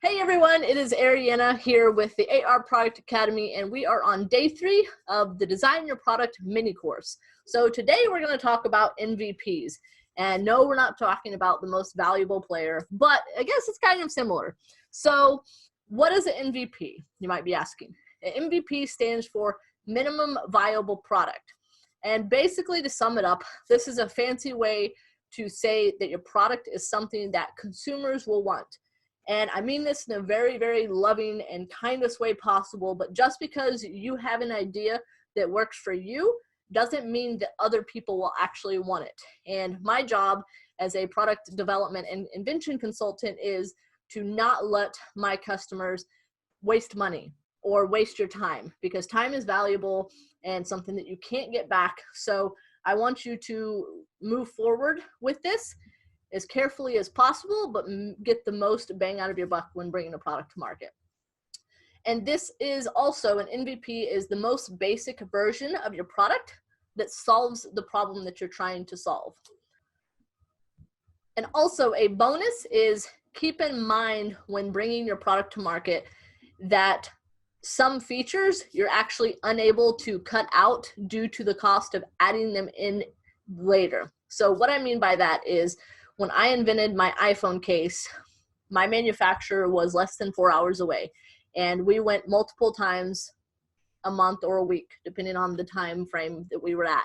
Hey everyone, it is Ariana here with the AR Product Academy, and we are on day 3 of the Design Your Product mini course. So today we're going to talk about MVPs. And no, we're not talking about the most valuable player, but I guess it's kind of similar. So what is an MVP? You might be asking. An MVP stands for Minimum Viable Product. And basically, to sum it up, this is a fancy way to say that your product is something that consumers will want. And I mean this in a very, very loving and kindest way possible, but just because you have an idea that works for you doesn't mean that other people will actually want it. And my job as a product development and invention consultant is to not let my customers waste money or waste your time, because time is valuable and something that you can't get back. So I want you to move forward with this as carefully as possible, but get the most bang out of your buck when bringing a product to market. And this is also, an MVP is the most basic version of your product that solves the problem that you're trying to solve. And also a bonus is, keep in mind when bringing your product to market that some features you're actually unable to cut out due to the cost of adding them in later. So what I mean by that is, when I invented my iPhone case, my manufacturer was less than 4 hours away, and we went multiple times a month or a week, depending on the time frame that we were at.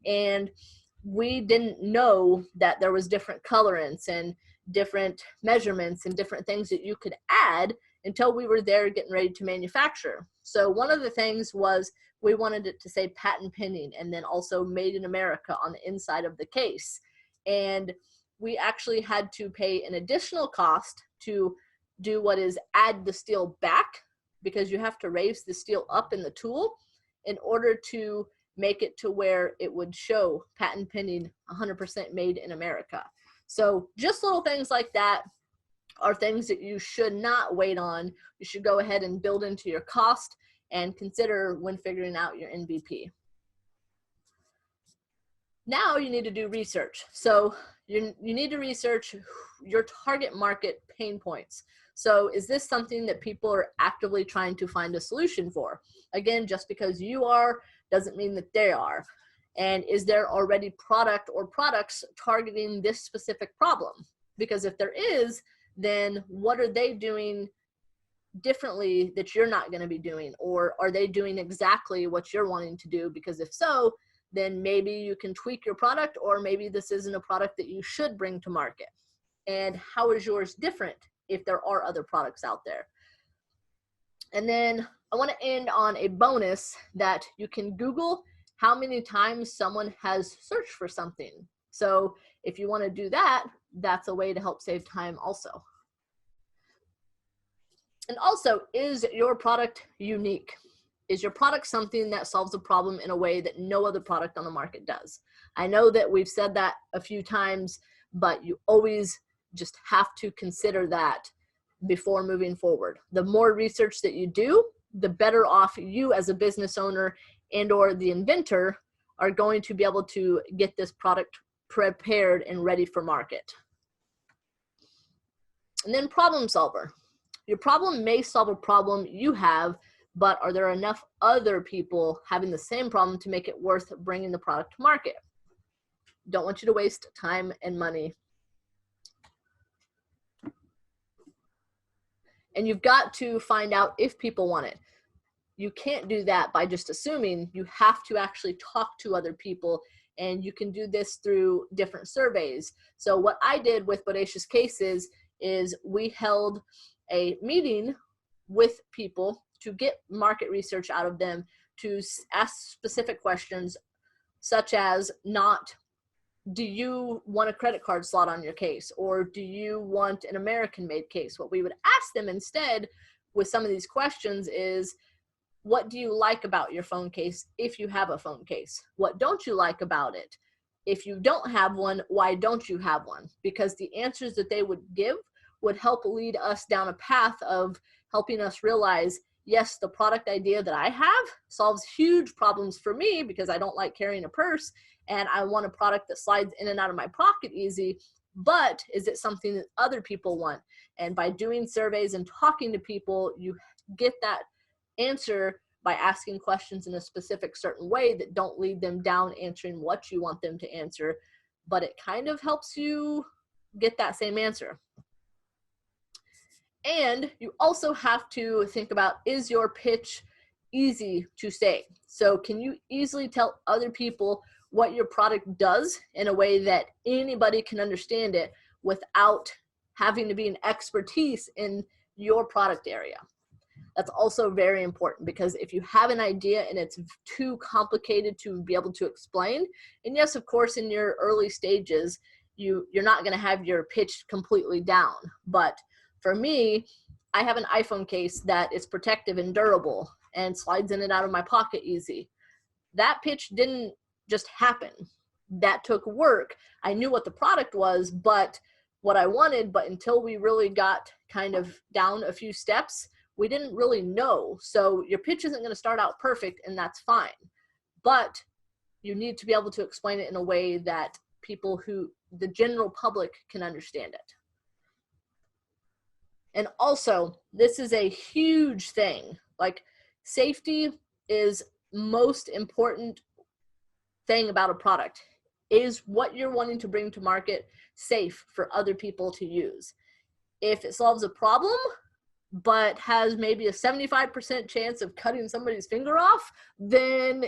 And we didn't know that there was different colorants and different measurements and different things that you could add until we were there getting ready to manufacture. So one of the things was we wanted it to say patent pending and then also made in America on the inside of the case. And we actually had to pay an additional cost to do what is add the steel back, because you have to raise the steel up in the tool in order to make it to where it would show patent pending 100% made in America. So just little things like that are things that you should not wait on. You should go ahead and build into your cost and consider when figuring out your MVP. Now you need to do research. So you need to research your target market pain points. So is this something that people are actively trying to find a solution for? Again, just because you are doesn't mean that they are. And is there already product or products targeting this specific problem? Because if there is, then what are they doing differently that you're not going to be doing? Or are they doing exactly what you're wanting to do? Because if so, then maybe you can tweak your product, or maybe this isn't a product that you should bring to market. And how is yours different if there are other products out there? And then I want to end on a bonus that you can Google how many times someone has searched for something. So if you want to do that, that's a way to help save time also. And also, is your product unique? Is your product something that solves a problem in a way that no other product on the market does? I know that we've said that a few times, but you always just have to consider that before moving forward. The more research that you do, the better off you as a business owner and or the inventor are going to be able to get this product prepared and ready for market. And then problem solver. Your problem may solve a problem you have, but are there enough other people having the same problem to make it worth bringing the product to market? Don't want you to waste time and money. And you've got to find out if people want it. You can't do that by just assuming. You have to actually talk to other people, and you can do this through different surveys. So what I did with Bodacious Cases is we held a meeting with people to get market research out of them, to ask specific questions, such as not, do you want a credit card slot on your case? Or do you want an American-made case? What we would ask them instead with some of these questions is, what do you like about your phone case if you have a phone case? What don't you like about it? If you don't have one, why don't you have one? Because the answers that they would give would help lead us down a path of helping us realize, yes, the product idea that I have solves huge problems for me because I don't like carrying a purse and I want a product that slides in and out of my pocket easy. but is it something that other people want? And by doing surveys and talking to people, you get that answer by asking questions in a specific certain way that don't lead them down answering what you want them to answer, but it kind of helps you get that same answer. And you also have to think about, is your pitch easy to say? So can you easily tell other people what your product does in a way that anybody can understand it without having to be an expertise in your product area? That's also very important, because if you have an idea and it's too complicated to be able to explain, and yes, of course, in your early stages, you're not going to have your pitch completely down. But for me, I have an iPhone case that is protective and durable and slides in and out of my pocket easy. That pitch didn't just happen. That took work. I knew what the product was, but what I wanted, but until we really got kind of down a few steps, we didn't really know. So your pitch isn't going to start out perfect, and that's fine. But you need to be able to explain it in a way that people the general public can understand it. And also, this is a huge thing. Like, safety is most important thing about a product. Is what you're wanting to bring to market safe for other people to use? If it solves a problem, but has maybe a 75% chance of cutting somebody's finger off, then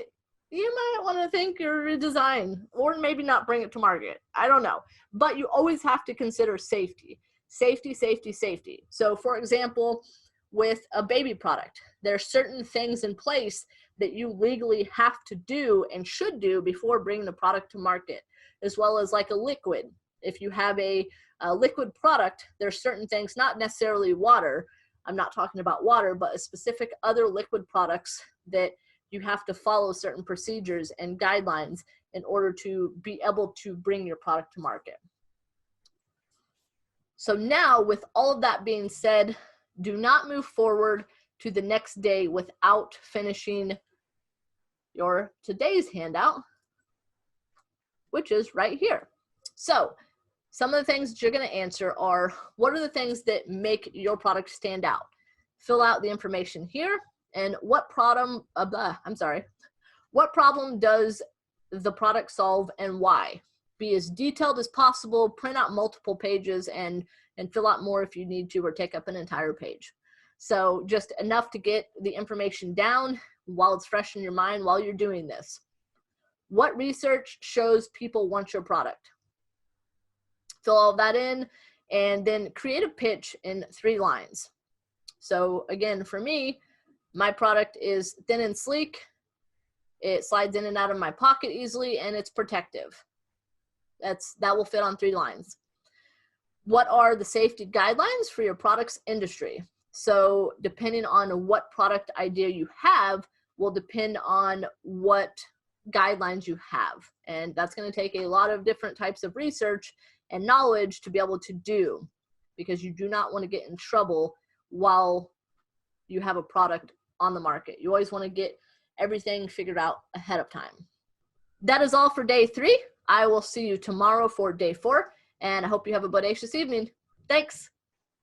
you might want to think your redesign, or maybe not bring it to market. I don't know. But you always have to consider safety. Safety, safety, safety. So for example, with a baby product, there are certain things in place that you legally have to do and should do before bringing the product to market, as well as like a liquid. If you have a liquid product, there's certain things, not necessarily water, I'm not talking about water, but a specific other liquid products that you have to follow certain procedures and guidelines in order to be able to bring your product to market. So now, with all of that being said, do not move forward to the next day without finishing your today's handout, which is right here. So some of the things that you're going to answer are, what are the things that make your product stand out? Fill out the information here. And what problem, what problem does the product solve and why? Be as detailed as possible, print out multiple pages, and fill out more if you need to, or take up an entire page. So just enough to get the information down while it's fresh in your mind while you're doing this. What research shows people want your product? Fill all of that in, and then create a pitch in 3 lines. So again, for me, my product is thin and sleek. It slides in and out of my pocket easily, and it's protective. That will fit on 3 lines. What are the safety guidelines for your product's industry? So depending on what product idea you have will depend on what guidelines you have. And that's going to take a lot of different types of research and knowledge to be able to do, because you do not want to get in trouble while you have a product on the market. You always want to get everything figured out ahead of time. That is all for day 3. I will see you tomorrow for day 4, and I hope you have a bodacious evening. Thanks.